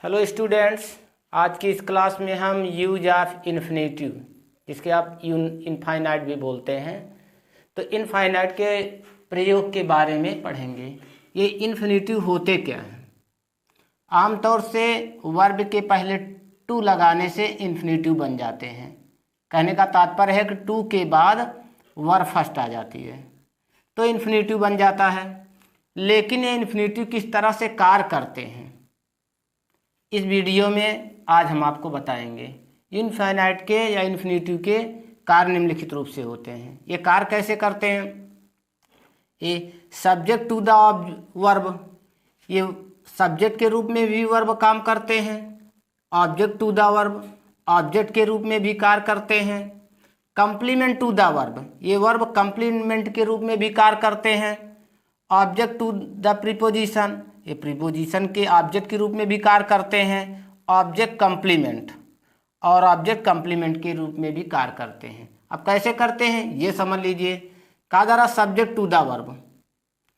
Hello students, आज की इस क्लास में हम यूज ऑफ इन्फिनेटिव, जिसके आप इनफाइनाइट भी बोलते हैं, तो इनफाइनाइट के प्रयोग के बारे में पढ़ेंगे। ये इन्फिनेटिव होते क्या हैं? आमतौर से वर्ब के पहले टू लगाने से इन्फिनेटिव बन जाते हैं। कहने का तात्पर्य है कि टू के बाद वर्ब फर्स्ट आ जाती है तो इन्फिनेटिव बन जाता है। लेकिन ये इन्फिनेटिव किस तरह से कार्य करते हैं, इस वीडियो में आज हम आपको बताएंगे। इनफाइनाइट के या इन्फिनेटिव के कार्य निम्नलिखित रूप से होते हैं। ये कार्य कैसे करते हैं? ये सब्जेक्ट टू द वर्ब, ये सब्जेक्ट के रूप में भी वर्ब काम करते हैं। Object to the verb, object के रूप में भी कार्य करते हैं। कंप्लीमेंट टू द वर्ब, ये वर्ब कंप्लीमेंट के रूप में भी कार्य करते हैं। ऑब्जेक्ट टू द प्रीपोजिशन, ये प्रीपोजिशन के ऑब्जेक्ट के रूप में भी कार्य करते हैं। ऑब्जेक्ट कंप्लीमेंट और ऑब्जेक्ट कंप्लीमेंट के रूप में भी कार्य करते हैं। अब कैसे करते हैं ये समझ लीजिए। कहा जा रहा सब्जेक्ट टू द वर्ब,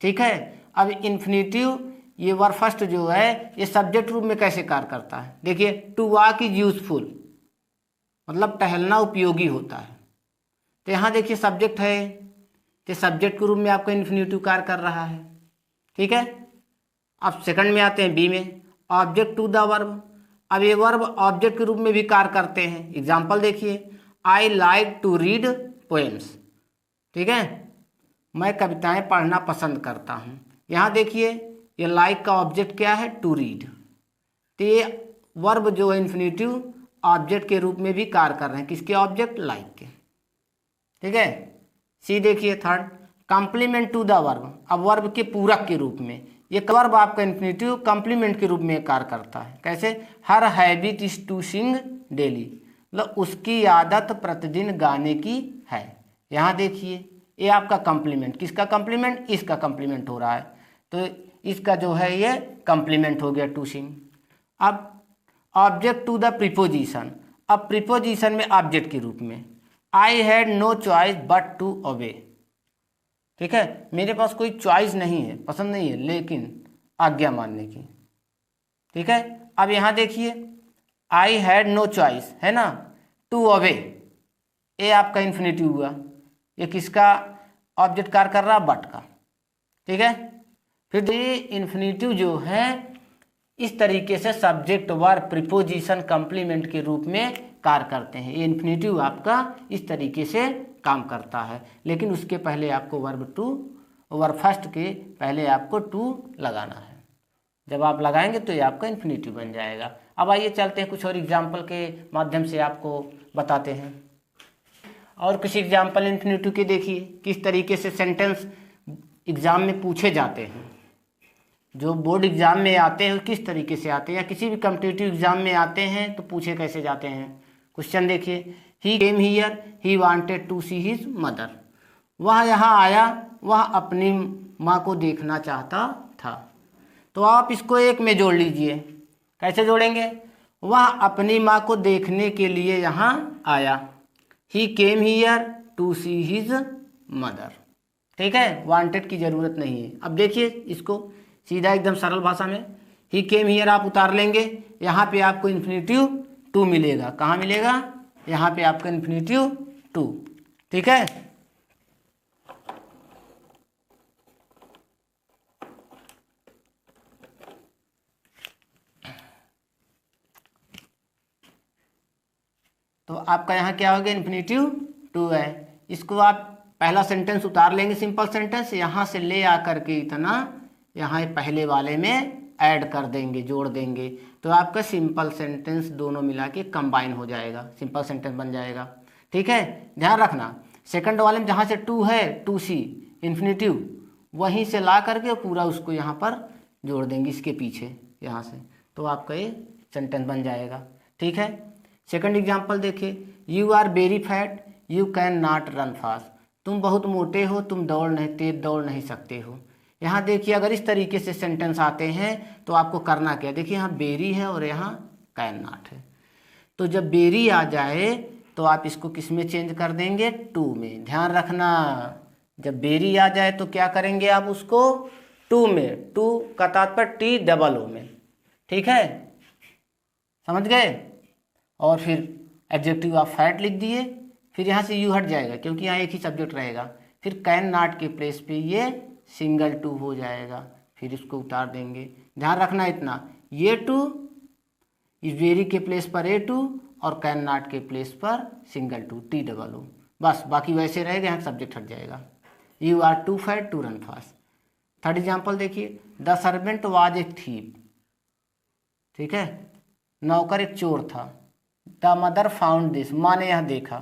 ठीक है। अब इन्फिनेटिव ये वर्ब फर्स्ट जो है ये सब्जेक्ट रूप में कैसे कार्य करता है, देखिए। टू वॉक इज यूजफुल, मतलब टहलना उपयोगी होता है। तो यहाँ देखिए सब्जेक्ट है, तो सब्जेक्ट के रूप में आपका इन्फिनेटिव कार्य कर रहा है, ठीक है। अब सेकंड में आते हैं, बी में, ऑब्जेक्ट टू द वर्ब। अब ये वर्ब ऑब्जेक्ट के रूप में भी कार्य करते हैं। एग्जाम्पल देखिए, I like to read poems, ठीक है, मैं कविताएं पढ़ना पसंद करता हूँ। यहाँ देखिए ये लाइक का ऑब्जेक्ट क्या है, टू रीड। तो ये वर्ब जो है इन्फिनेटिव ऑब्जेक्ट के रूप में भी कार्य कर रहे हैं। किसके ऑब्जेक्ट? लाइक के, ठीक है। सी देखिए third, complement to the verb. अब वर्ब के पूरक के रूप में ये वर्ब आपका इन्फिनेटिव कॉम्प्लीमेंट के रूप में कार्य करता है। कैसे? Her habit is to sing daily, मतलब उसकी आदत प्रतिदिन गाने की है। यहाँ देखिए ये आपका कॉम्प्लीमेंट, किसका कॉम्प्लीमेंट? इसका कॉम्प्लीमेंट हो रहा है, तो इसका जो है ये कॉम्प्लीमेंट हो गया, टू सिंग। अब ऑब्जेक्ट टू द प्रीपोजिशन, अब प्रीपोजिशन में ऑब्जेक्ट के रूप में, I had no choice but to obey, ठीक है, मेरे पास कोई चॉइस नहीं है, पसंद नहीं है, लेकिन आज्ञा मानने की, ठीक है। अब यहाँ देखिए आई हैड नो चॉइस है ना, टू ओबे, ये आपका इन्फिनेटिव हुआ। ये किसका ऑब्जेक्ट कार्य कर रहा? बट का, ठीक है। फिर ये इन्फिनेटिव जो है इस तरीके से सब्जेक्ट वर्ब प्रीपोजिशन कंप्लीमेंट के रूप में कार्य करते हैं। ये इन्फिनेटिव आपका इस तरीके से काम करता है, लेकिन उसके पहले आपको वर्ब फर्स्ट के पहले आपको टू लगाना है। जब आप लगाएंगे तो ये आपका इन्फिनेटिव बन जाएगा। अब आइए चलते हैं, कुछ और एग्जाम्पल के माध्यम से आपको बताते हैं। और कुछ एग्जाम्पल इन्फिनेटिव के देखिए, किस तरीके से सेंटेंस एग्जाम में पूछे जाते हैं। जो बोर्ड एग्जाम में आते हैं किस तरीके से आते हैं, या किसी भी कॉम्पिटिटिव एग्जाम में आते हैं तो पूछे कैसे जाते हैं। क्वेश्चन देखिए, he came here he wanted to see his mother, वह यहाँ आया, वह अपनी माँ को देखना चाहता था। तो आप इसको एक में जोड़ लीजिए। कैसे जोड़ेंगे? वह अपनी माँ को देखने के लिए यहाँ आया, he came here to see his mother, ठीक है। वांटेड की ज़रूरत नहीं है। अब देखिए इसको सीधा एकदम सरल भाषा में, ही केम हियर आप उतार लेंगे, यहाँ पे आपको इन्फिनेटिव टू मिलेगा। कहाँ मिलेगा? यहाँ पे आपका इन्फिनेटिव टू, ठीक है। तो आपका यहाँ क्या हो गया? इन्फिनेटिव टू है। इसको आप पहला सेंटेंस उतार लेंगे, सिंपल सेंटेंस, यहाँ से ले आकर के इतना यहाँ पहले वाले में ऐड कर देंगे, जोड़ देंगे, तो आपका सिंपल सेंटेंस दोनों मिला के कंबाइन हो जाएगा, सिंपल सेंटेंस बन जाएगा, ठीक है। ध्यान रखना, सेकंड वाले में जहाँ से टू है, टू सी इन्फिनेटिव, वहीं से ला करके पूरा उसको यहाँ पर जोड़ देंगे, इसके पीछे यहाँ से, तो आपका ये सेंटेंस बन जाएगा, ठीक है। सेकंड एग्जाम्पल देखिए, you are very fat you can not run fast, तुम बहुत मोटे हो, तुम तेज दौड़ नहीं सकते हो। यहाँ देखिए अगर इस तरीके से सेंटेंस आते हैं तो आपको करना क्या, देखिए यहाँ बेरी है और यहाँ कैन नॉट है, तो जब बेरी आ जाए तो आप इसको किस में चेंज कर देंगे? टू में। ध्यान रखना, जब बेरी आ जाए तो क्या करेंगे आप उसको? टू में, टू का तात्पर्य टी डबल ओ में, ठीक है। समझ गए। और फिर एडजेक्टिव ऑफ फैट लिख दिए, फिर यहाँ से यू हट जाएगा क्योंकि यहाँ एक ही सब्जेक्ट रहेगा। फिर कैन नॉट के प्लेस पे ये सिंगल टू हो जाएगा, फिर इसको उतार देंगे। ध्यान रखना इतना, ये टू इस वेरी के प्लेस पर ए टू और कैन नॉट के प्लेस पर single to T double O, बस बाकी वैसे रहेगा, यहाँ सब्जेक्ट हट जाएगा। You are too fat to run fast. Third example देखिए, the servant was a thief, ठीक है, नौकर एक चोर था। द मदर फाउंड दिस, माँ ने यह देखा।